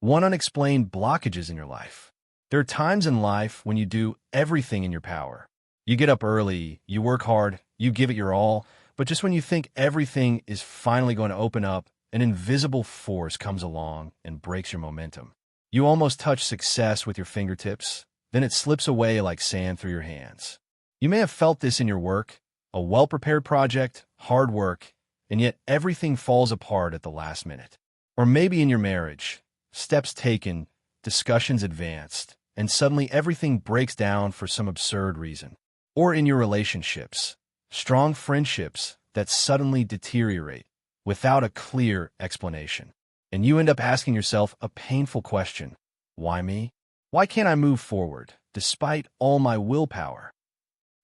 One, unexplained blockages in your life. There are times in life when you do everything in your power. You get up early, you work hard, you give it your all, but just when you think everything is finally going to open up, an invisible force comes along and breaks your momentum. You almost touch success with your fingertips, then it slips away like sand through your hands. You may have felt this in your work, a well-prepared project, hard work, and yet everything falls apart at the last minute. Or maybe in your marriage, steps taken, discussions advanced, and suddenly everything breaks down for some absurd reason. Or in your relationships, strong friendships that suddenly deteriorate without a clear explanation. And you end up asking yourself a painful question. Why me? Why can't I move forward, despite all my willpower?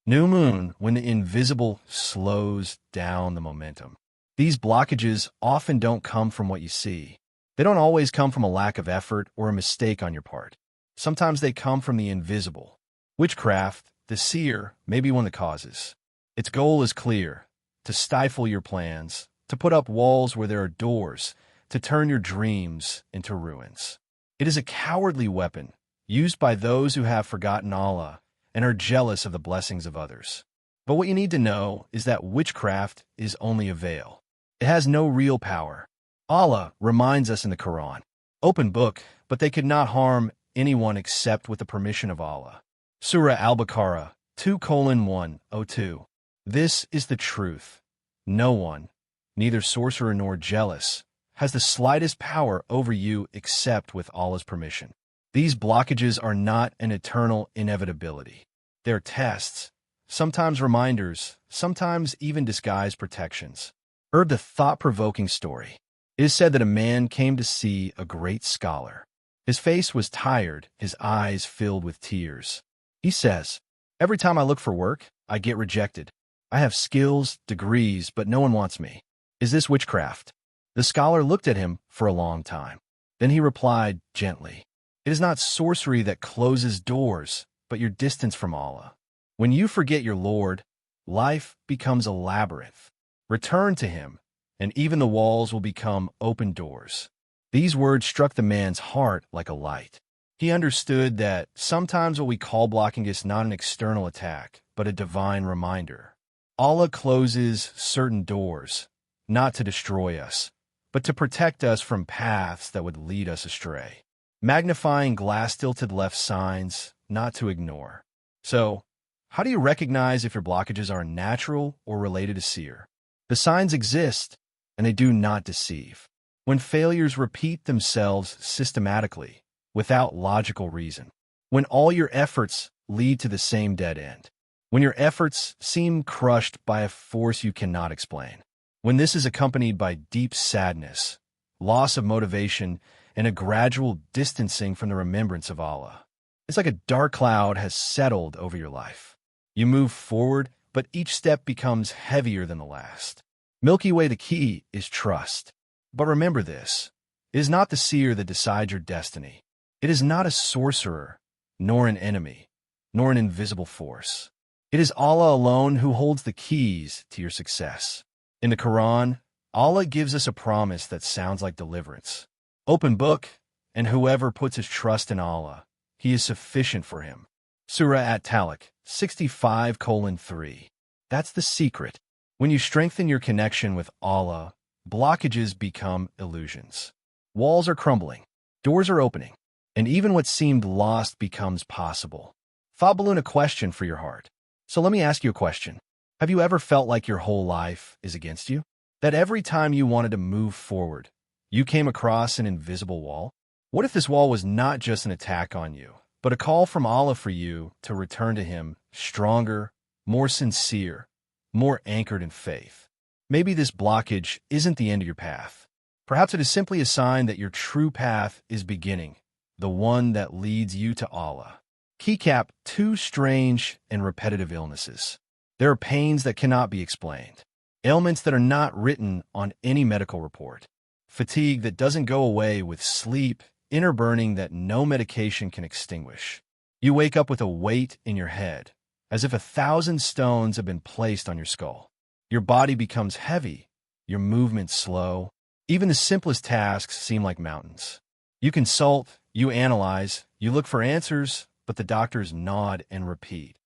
New moon, when the invisible slows down the momentum. These blockages often don't come from what you see. They don't always come from a lack of effort or a mistake on your part. Sometimes they come from the invisible. Witchcraft, the seer, may be one of the causes. Its goal is clear: to stifle your plans, to put up walls where there are doors, to turn your dreams into ruins. It is a cowardly weapon, used by those who have forgotten Allah and are jealous of the blessings of others. But what you need to know is that witchcraft is only a veil. It has no real power. Allah reminds us in the Qur'an, open book, but they could not harm anyone except with the permission of Allah. Surah Al-Baqarah 2:102. This is the truth. No one, neither sorcerer nor jealous, has the slightest power over you except with Allah's permission. These blockages are not an eternal inevitability. They're tests, sometimes reminders, sometimes even disguised protections. Heard the thought-provoking story. It is said that a man came to see a great scholar. His face was tired, his eyes filled with tears. He says, "Every time I look for work, I get rejected. I have skills, degrees, but no one wants me. Is this witchcraft?" The scholar looked at him for a long time. Then he replied gently, "It is not sorcery that closes doors, but your distance from Allah. When you forget your Lord, life becomes a labyrinth. Return to Him, and even the walls will become open doors." These words struck the man's heart like a light. He understood that sometimes what we call blocking is not an external attack, but a divine reminder. Allah closes certain doors, not to destroy us, but to protect us from paths that would lead us astray. Magnifying glass-tilted left signs, not to ignore. So, how do you recognize if your blockages are natural or related to seer? The signs exist, and they do not deceive. When failures repeat themselves systematically, without logical reason. When all your efforts lead to the same dead end. When your efforts seem crushed by a force you cannot explain. When this is accompanied by deep sadness, loss of motivation, and a gradual distancing from the remembrance of Allah. It's like a dark cloud has settled over your life. You move forward, but each step becomes heavier than the last. Milky Way, the key is trust. But remember this, it is not the seer that decides your destiny. It is not a sorcerer, nor an enemy, nor an invisible force. It is Allah alone who holds the keys to your success. In the Quran, Allah gives us a promise that sounds like deliverance. Open book, and whoever puts his trust in Allah, He is sufficient for him. Surah At-Talaq 65:3. That's the secret. When you strengthen your connection with Allah, blockages become illusions. Walls are crumbling, doors are opening, and even what seemed lost becomes possible. Thought balloon, a question for your heart. So let me ask you a question. Have you ever felt like your whole life is against you? That every time you wanted to move forward, you came across an invisible wall? What if this wall was not just an attack on you, but a call from Allah for you to return to Him stronger, more sincere, more anchored in faith? Maybe this blockage isn't the end of your path. Perhaps it is simply a sign that your true path is beginning, the one that leads you to Allah. Keycap: 2 strange and repetitive illnesses. There are pains that cannot be explained, ailments that are not written on any medical report, fatigue that doesn't go away with sleep, inner burning that no medication can extinguish. You wake up with a weight in your head, as if 1,000 stones have been placed on your skull. Your body becomes heavy, your movement slow. Even the simplest tasks seem like mountains. You consult, you analyze, you look for answers, but the doctors nod and repeat.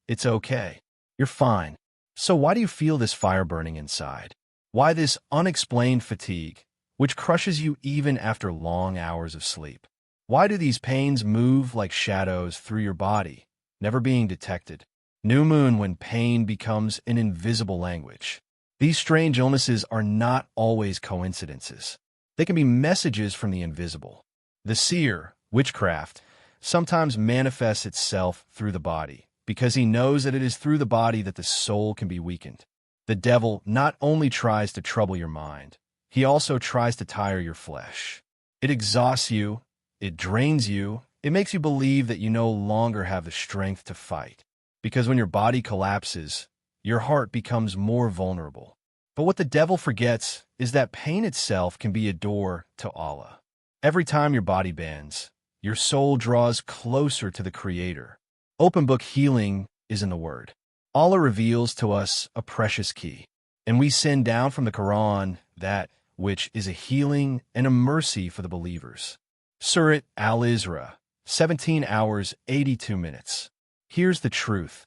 It's okay. You're fine. So why do you feel this fire burning inside? Why this unexplained fatigue, which crushes you even after long hours of sleep? Why do these pains move like shadows through your body, never being detected? New moon when pain becomes an invisible language. These strange illnesses are not always coincidences. They can be messages from the invisible. The seer, witchcraft, sometimes manifests itself through the body, because he knows that it is through the body that the soul can be weakened. The devil not only tries to trouble your mind, he also tries to tire your flesh. It exhausts you, it drains you, it makes you believe that you no longer have the strength to fight. Because when your body collapses, your heart becomes more vulnerable. But what the devil forgets is that pain itself can be a door to Allah. Every time your body bends, your soul draws closer to the Creator. Open book healing is in the Word. Allah reveals to us a precious key, and we send down from the Qur'an that which is a healing and a mercy for the believers. Surah Al-Isra, 17 hours, 82 minutes. Here's the truth.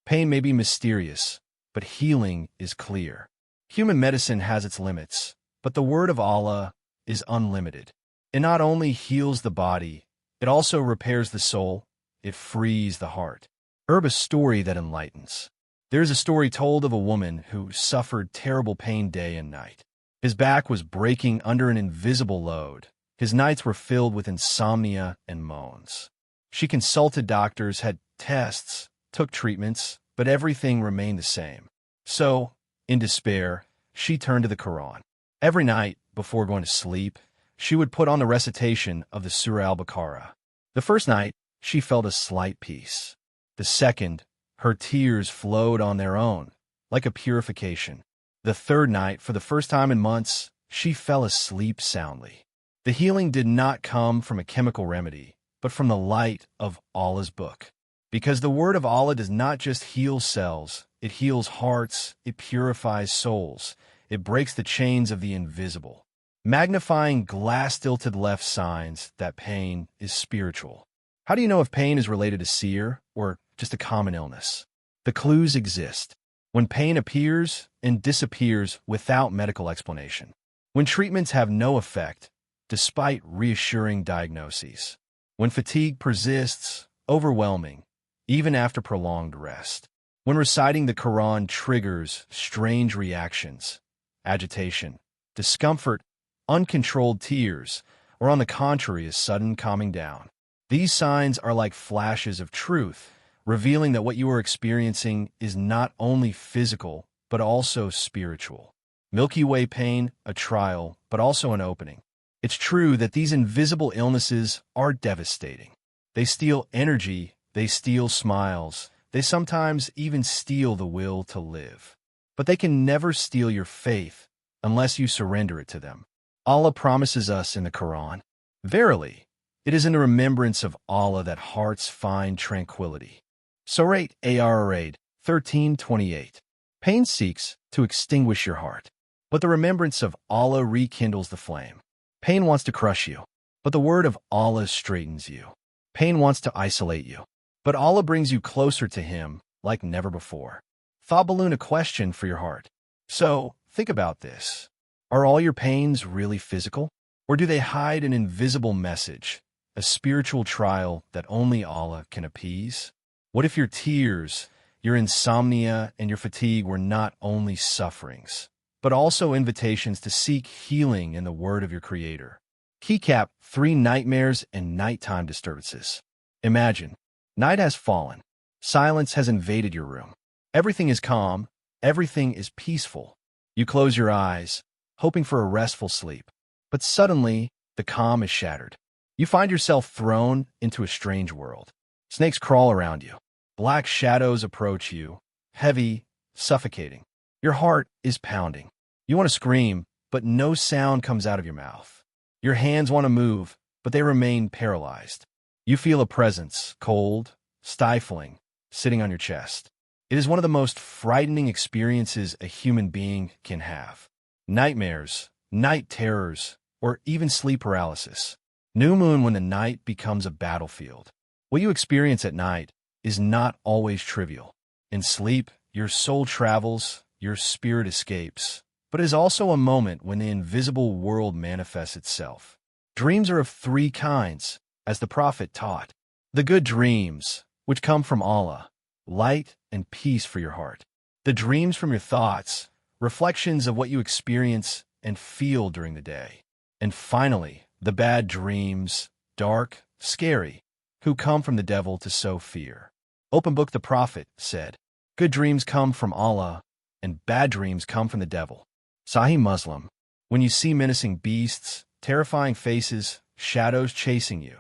Pain may be mysterious, but healing is clear. Human medicine has its limits, but the word of Allah is unlimited. It not only heals the body, it also repairs the soul, it frees the heart. A story that enlightens. There's a story told of a woman who suffered terrible pain day and night. His back was breaking under an invisible load. His nights were filled with insomnia and moans. She consulted doctors, had tests, took treatments, but everything remained the same. So, in despair, she turned to the Qur'an. Every night, before going to sleep, she would put on the recitation of the Surah Al-Baqarah. The first night, she felt a slight peace. The second, her tears flowed on their own, like a purification. The third night, for the first time in months, she fell asleep soundly. The healing did not come from a chemical remedy, but from the light of Allah's book. Because the word of Allah does not just heal cells, it heals hearts, it purifies souls, it breaks the chains of the invisible. Magnifying glass tilted left signs that pain is spiritual. How do you know if pain is related to seer or just a common illness? The clues exist. When pain appears and disappears without medical explanation. When treatments have no effect, despite reassuring diagnoses. When fatigue persists, overwhelming, even after prolonged rest. When reciting the Qur'an triggers strange reactions, agitation, discomfort, uncontrolled tears, or on the contrary, a sudden calming down. These signs are like flashes of truth, revealing that what you are experiencing is not only physical, but also spiritual. Milky Way pain, a trial, but also an opening. It's true that these invisible illnesses are devastating. They steal energy, they steal smiles, they sometimes even steal the will to live. But they can never steal your faith unless you surrender it to them. Allah promises us in the Qur'an, "Verily, it is in the remembrance of Allah that hearts find tranquility." Surah Ar-Ra'd 13:28. Pain seeks to extinguish your heart, but the remembrance of Allah rekindles the flame. Pain wants to crush you, but the word of Allah straightens you. Pain wants to isolate you, but Allah brings you closer to Him like never before. Thought balloon, a question for your heart. So, think about this. Are all your pains really physical? Or do they hide an invisible message, a spiritual trial that only Allah can appease? What if your tears, your insomnia, and your fatigue were not only sufferings, but also invitations to seek healing in the word of your Creator? Keycap: 3 nightmares and nighttime disturbances. Imagine, night has fallen. Silence has invaded your room. Everything is calm. Everything is peaceful. You close your eyes, hoping for a restful sleep. But suddenly, the calm is shattered. You find yourself thrown into a strange world. Snakes crawl around you. Black shadows approach you, heavy, suffocating. Your heart is pounding. You want to scream, but no sound comes out of your mouth. Your hands want to move, but they remain paralyzed. You feel a presence, cold, stifling, sitting on your chest. It is one of the most frightening experiences a human being can have. Nightmares, night terrors, or even sleep paralysis. New moon when the night becomes a battlefield. What you experience at night is not always trivial. In sleep, your soul travels, your spirit escapes, but it is also a moment when the invisible world manifests itself. Dreams are of three kinds, as the Prophet taught. The good dreams, which come from Allah, light and peace for your heart. The dreams from your thoughts, reflections of what you experience and feel during the day. And finally, the bad dreams, dark, scary, who come from the devil to sow fear. Open Book the Prophet said, "Good dreams come from Allah, and bad dreams come from the devil." Sahih Muslim. When you see menacing beasts, terrifying faces, shadows chasing you,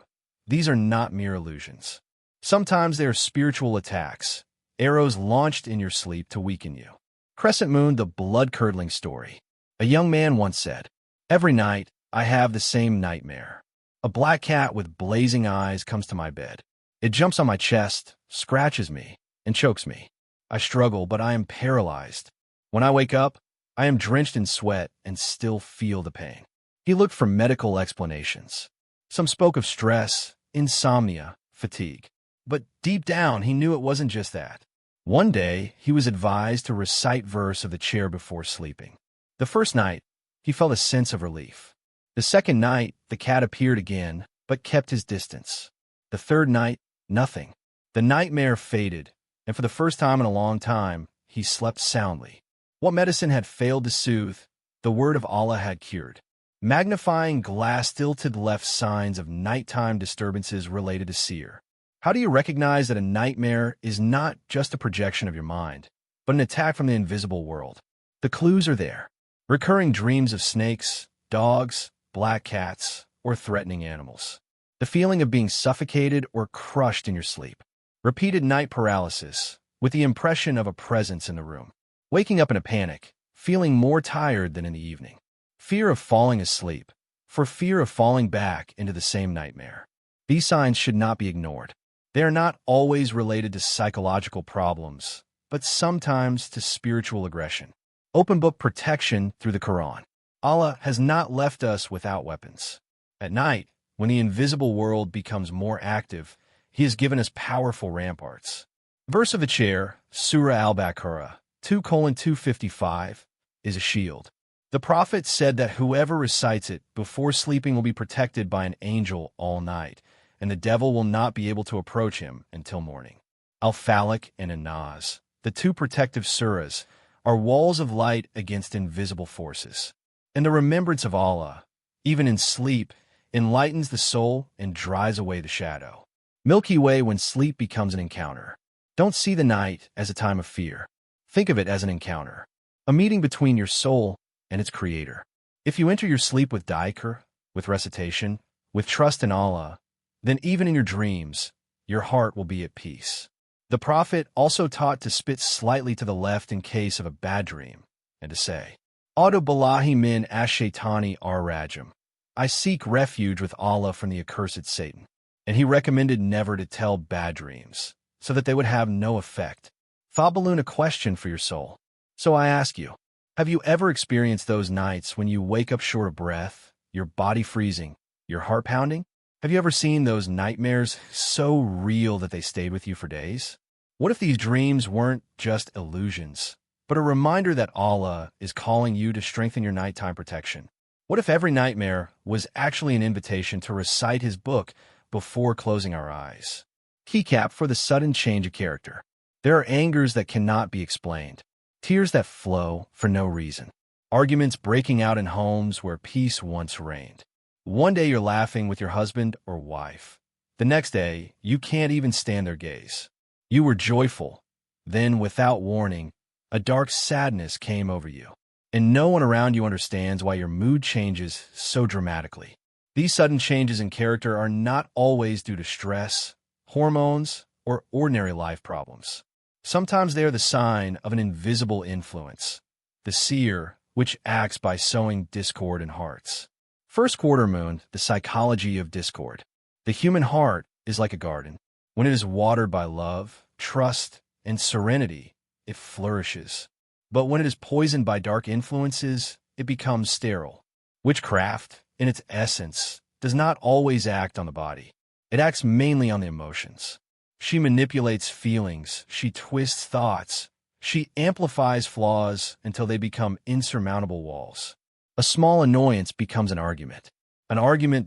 these are not mere illusions. Sometimes they are spiritual attacks, arrows launched in your sleep to weaken you. Crescent Moon, the blood-curdling story. A young man once said, "Every night, I have the same nightmare. A black cat with blazing eyes comes to my bed. It jumps on my chest, scratches me, and chokes me. I struggle, but I am paralyzed. When I wake up, I am drenched in sweat and still feel the pain." He looked for medical explanations. Some spoke of stress, insomnia, fatigue. But deep down, he knew it wasn't just that. One day, he was advised to recite verse of the chair before sleeping. The first night, he felt a sense of relief. The second night, the cat appeared again, but kept his distance. The third night, nothing. The nightmare faded, and for the first time in a long time, he slept soundly. What medicine had failed to soothe, the word of Allah had cured. Magnifying glass tilted left signs of nighttime disturbances related to seer. How do you recognize that a nightmare is not just a projection of your mind, but an attack from the invisible world? The clues are there. Recurring dreams of snakes, dogs, black cats, or threatening animals. The feeling of being suffocated or crushed in your sleep. Repeated night paralysis, with the impression of a presence in the room. Waking up in a panic, feeling more tired than in the evening. Fear of falling asleep, for fear of falling back into the same nightmare. These signs should not be ignored. They are not always related to psychological problems, but sometimes to spiritual aggression. Open book protection through the Qur'an. Allah has not left us without weapons. At night, when the invisible world becomes more active, He has given us powerful ramparts. Verse of the chair, Surah Al-Baqarah, 2:255, is a shield. The Prophet said that whoever recites it before sleeping will be protected by an angel all night, and the devil will not be able to approach him until morning. Al-Falaq and An-Nas, the two protective surahs, are walls of light against invisible forces. And the remembrance of Allah, even in sleep, enlightens the soul and drives away the shadow. Milky Way when sleep becomes an encounter. Don't see the night as a time of fear. Think of it as an encounter, a meeting between your soul and its creator. If you enter your sleep with dhikr, with recitation, with trust in Allah, then even in your dreams, your heart will be at peace. The Prophet also taught to spit slightly to the left in case of a bad dream, and to say, A'udhu billahi min ash-Shaytani ar-Rajim. I seek refuge with Allah from the accursed Satan. And he recommended never to tell bad dreams, so that they would have no effect. Thought balloon, a question for your soul. So I ask you, have you ever experienced those nights when you wake up short of breath, your body freezing, your heart pounding? Have you ever seen those nightmares so real that they stayed with you for days? What if these dreams weren't just illusions, but a reminder that Allah is calling you to strengthen your nighttime protection? What if every nightmare was actually an invitation to recite His book before closing our eyes? Keycap for the sudden change of character. There are angers that cannot be explained, tears that flow for no reason, arguments breaking out in homes where peace once reigned. One day you're laughing with your husband or wife. The next day, you can't even stand their gaze. You were joyful. Then, without warning, a dark sadness came over you, and no one around you understands why your mood changes so dramatically. These sudden changes in character are not always due to stress, hormones, or ordinary life problems. Sometimes they are the sign of an invisible influence, the seer, which acts by sowing discord in hearts. First quarter moon, the psychology of discord. The human heart is like a garden. When it is watered by love, trust, and serenity, it flourishes. But when it is poisoned by dark influences, it becomes sterile. Witchcraft, in its essence, does not always act on the body. It acts mainly on the emotions. She manipulates feelings, she twists thoughts, she amplifies flaws until they become insurmountable walls. A small annoyance becomes an argument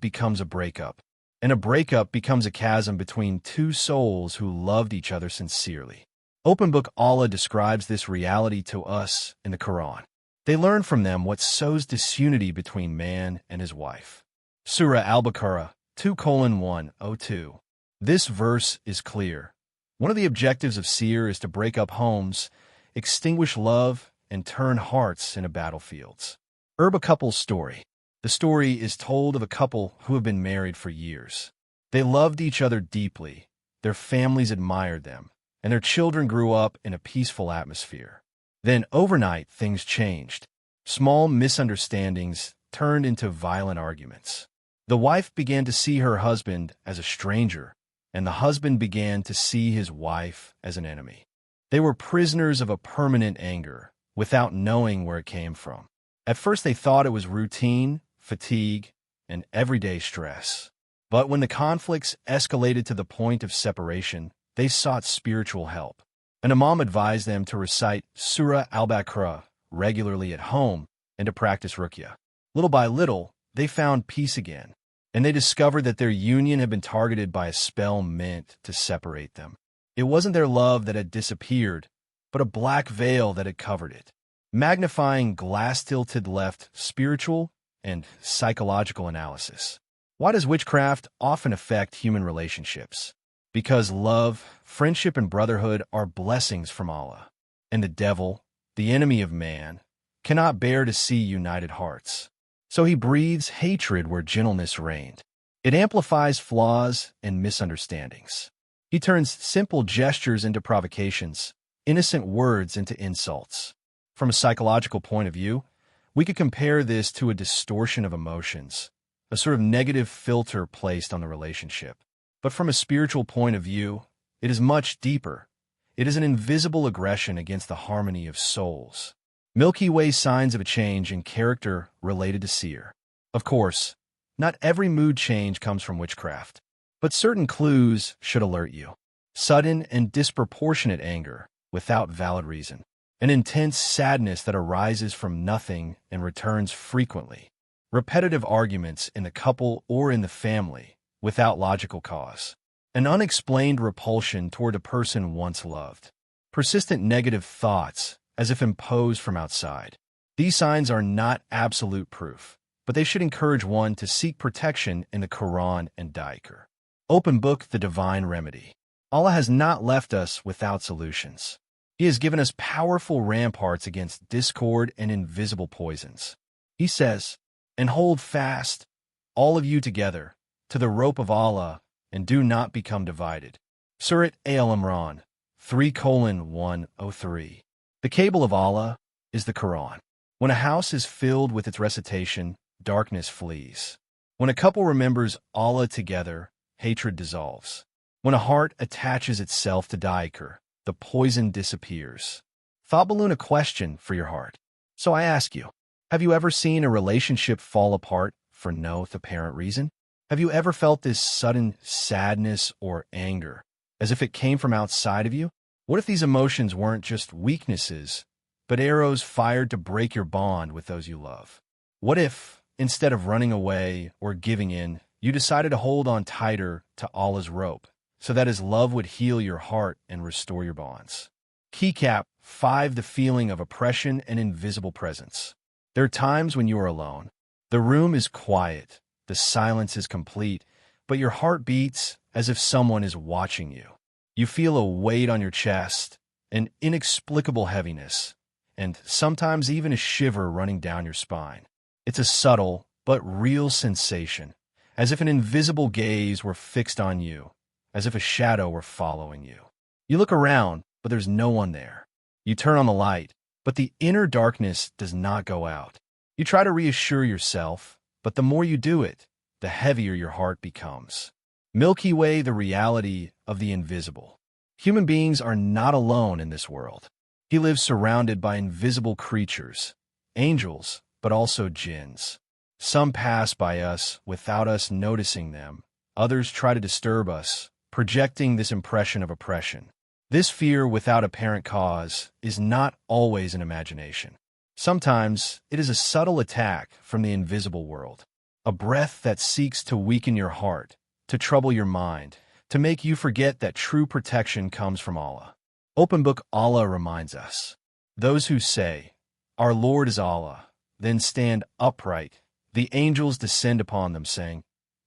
becomes a breakup, and a breakup becomes a chasm between two souls who loved each other sincerely. Open Book Allah describes this reality to us in the Qur'an. They learn from them what sows disunity between man and his wife. Surah Al-Baqarah 2:102. This verse is clear. One of the objectives of seer is to break up homes, extinguish love, and turn hearts into battlefields. A couple's story. The story is told of a couple who have been married for years. They loved each other deeply, their families admired them, and their children grew up in a peaceful atmosphere. Then, overnight, things changed. Small misunderstandings turned into violent arguments. The wife began to see her husband as a stranger, and the husband began to see his wife as an enemy. They were prisoners of a permanent anger, without knowing where it came from. At first they thought it was routine, fatigue, and everyday stress. But when the conflicts escalated to the point of separation, they sought spiritual help. An imam advised them to recite Surah Al-Baqarah regularly at home and to practice ruqyah. Little by little, they found peace again, and they discovered that their union had been targeted by a spell meant to separate them. It wasn't their love that had disappeared, but a black veil that had covered it. Magnifying glass-tilted left spiritual and psychological analysis. Why does witchcraft often affect human relationships? Because love, friendship, and brotherhood are blessings from Allah, and the devil, the enemy of man, cannot bear to see united hearts. So he breathes hatred where gentleness reigned. It amplifies flaws and misunderstandings. He turns simple gestures into provocations, innocent words into insults. From a psychological point of view, we could compare this to a distortion of emotions, a sort of negative filter placed on the relationship. But from a spiritual point of view, it is much deeper. It is an invisible aggression against the harmony of souls. Milky Way signs of a change in character related to seer. Of course, not every mood change comes from witchcraft, but certain clues should alert you. Sudden and disproportionate anger without valid reason. An intense sadness that arises from nothing and returns frequently. Repetitive arguments in the couple or in the family without logical cause. An unexplained repulsion toward a person once loved. Persistent negative thoughts as if imposed from outside. These signs are not absolute proof, but they should encourage one to seek protection in the Qur'an and Dhikr. Open Book, the Divine Remedy. Allah has not left us without solutions. He has given us powerful ramparts against discord and invisible poisons. He says, "And hold fast, all of you together, to the rope of Allah, and do not become divided." Surah Al-Imran 3:103. The cable of Allah is the Qur'an. When a house is filled with its recitation, darkness flees. When a couple remembers Allah together, hatred dissolves. When a heart attaches itself to Dhikr, the poison disappears. Thought balloon, a question for your heart. So I ask you, have you ever seen a relationship fall apart for no apparent reason? Have you ever felt this sudden sadness or anger, as if it came from outside of you? What if these emotions weren't just weaknesses, but arrows fired to break your bond with those you love? What if, instead of running away or giving in, you decided to hold on tighter to Allah's rope, so that His love would heal your heart and restore your bonds? Keycap 5. The feeling of oppression and invisible presence. There are times when you are alone. The room is quiet, the silence is complete, but your heart beats as if someone is watching you. You feel a weight on your chest, an inexplicable heaviness, and sometimes even a shiver running down your spine. It's a subtle but real sensation, as if an invisible gaze were fixed on you, as if a shadow were following you. You look around, but there's no one there. You turn on the light, but the inner darkness does not go out. You try to reassure yourself, but the more you do it, the heavier your heart becomes. Milky Way, the reality of the invisible. Human beings are not alone in this world. He lives surrounded by invisible creatures, angels, but also jinns. Some pass by us without us noticing them. Others try to disturb us, projecting this impression of oppression. This fear without apparent cause is not always an imagination. Sometimes it is a subtle attack from the invisible world, a breath that seeks to weaken your heart, to trouble your mind, to make you forget that true protection comes from Allah. Open Book Allah reminds us, those who say, "Our Lord is Allah," then stand upright. The angels descend upon them, saying,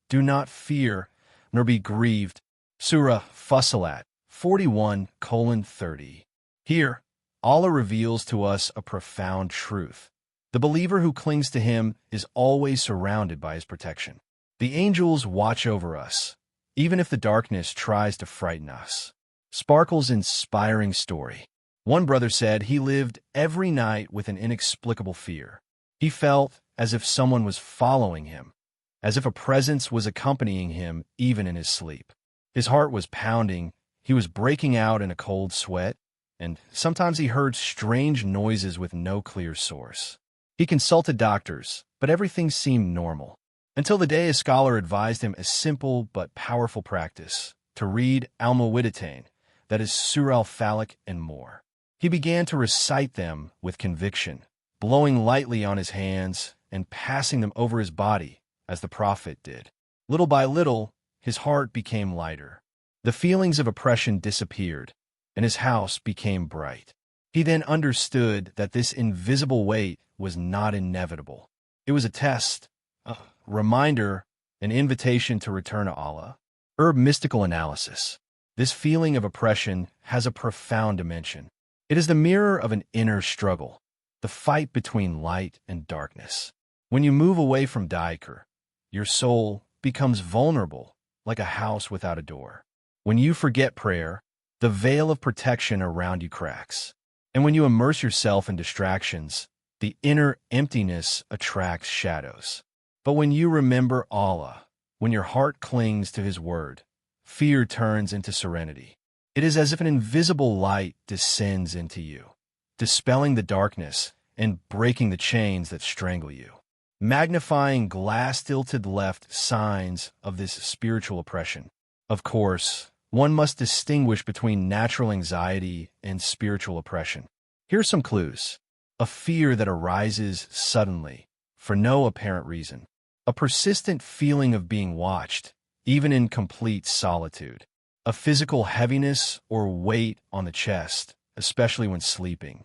"Do not fear, nor be grieved." Surah Fussilat 41:30. Here, Allah reveals to us a profound truth. The believer who clings to Him is always surrounded by His protection. The angels watch over us, even if the darkness tries to frighten us. Sparkle's inspiring story. One brother said he lived every night with an inexplicable fear. He felt as if someone was following him, as if a presence was accompanying him even in his sleep. His heart was pounding, he was breaking out in a cold sweat, and sometimes he heard strange noises with no clear source. He consulted doctors, but everything seemed normal, until the day a scholar advised him a simple but powerful practice, to read Al-Muwwidatayn, that is Surah Al-Falaq and more. He began to recite them with conviction, blowing lightly on his hands and passing them over his body, as the Prophet did. Little by little, his heart became lighter. The feelings of oppression disappeared, and his house became bright. He then understood that this invisible weight was not inevitable. It was a test, a reminder, an invitation to return to Allah. Herb mystical analysis. This feeling of oppression has a profound dimension. It is the mirror of an inner struggle, the fight between light and darkness. When you move away from Dhikr, your soul becomes vulnerable, like a house without a door. When you forget prayer, the veil of protection around you cracks. And when you immerse yourself in distractions, the inner emptiness attracts shadows. But when you remember Allah, when your heart clings to His word, fear turns into serenity. It is as if an invisible light descends into you, dispelling the darkness and breaking the chains that strangle you. Magnifying glass-tilted left signs of this spiritual oppression. Of course, one must distinguish between natural anxiety and spiritual oppression. Here are some clues. A fear that arises suddenly, for no apparent reason. A persistent feeling of being watched, even in complete solitude. A physical heaviness or weight on the chest, especially when sleeping.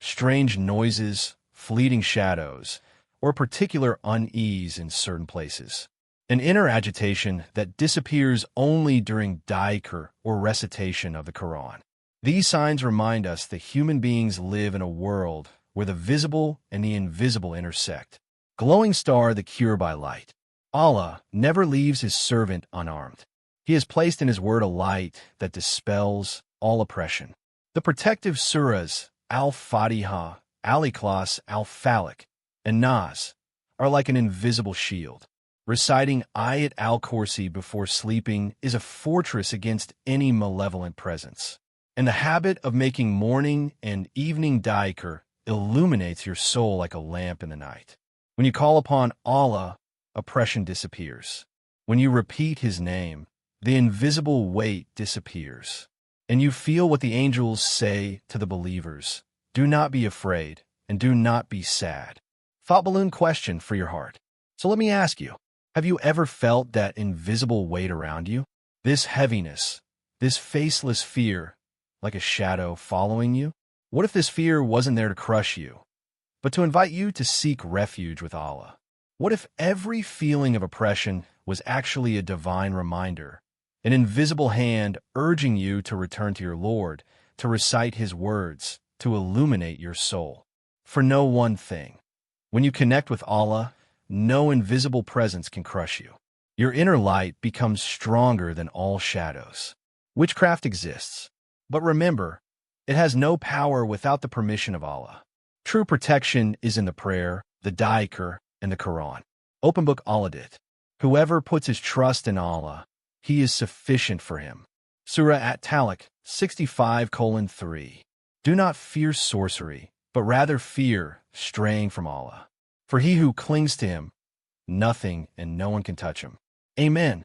Strange noises, fleeting shadows, or particular unease in certain places. An inner agitation that disappears only during dhikr or recitation of the Qur'an. These signs remind us that human beings live in a world where the visible and the invisible intersect. Glowing star, the cure by light. Allah never leaves His servant unarmed. He has placed in His word a light that dispels all oppression. The protective surahs, Al-Fatiha, Al-Ikhlas, Al-Falaq, and Nas, are like an invisible shield. Reciting Ayat al-Kursi before sleeping is a fortress against any malevolent presence. And the habit of making morning and evening dhikr illuminates your soul like a lamp in the night. When you call upon Allah, oppression disappears. When you repeat His name, the invisible weight disappears. And you feel what the angels say to the believers: do not be afraid, and do not be sad. Thought balloon question for your heart. So let me ask you, have you ever felt that invisible weight around you? This heaviness, this faceless fear, like a shadow following you? What if this fear wasn't there to crush you, but to invite you to seek refuge with Allah? What if every feeling of oppression was actually a divine reminder, an invisible hand urging you to return to your Lord, to recite His words, to illuminate your soul? For no one thing. When you connect with Allah, no invisible presence can crush you. Your inner light becomes stronger than all shadows. Witchcraft exists, but remember, it has no power without the permission of Allah. True protection is in the prayer, the dhikr, and the Qur'an. Open Book Al-Ra'd. Whoever puts his trust in Allah, He is sufficient for him. Surah At-Talaq 65:3. Do not fear sorcery, but rather fear straying from Allah. For he who clings to Him Nothing and no one can touch him. Amen.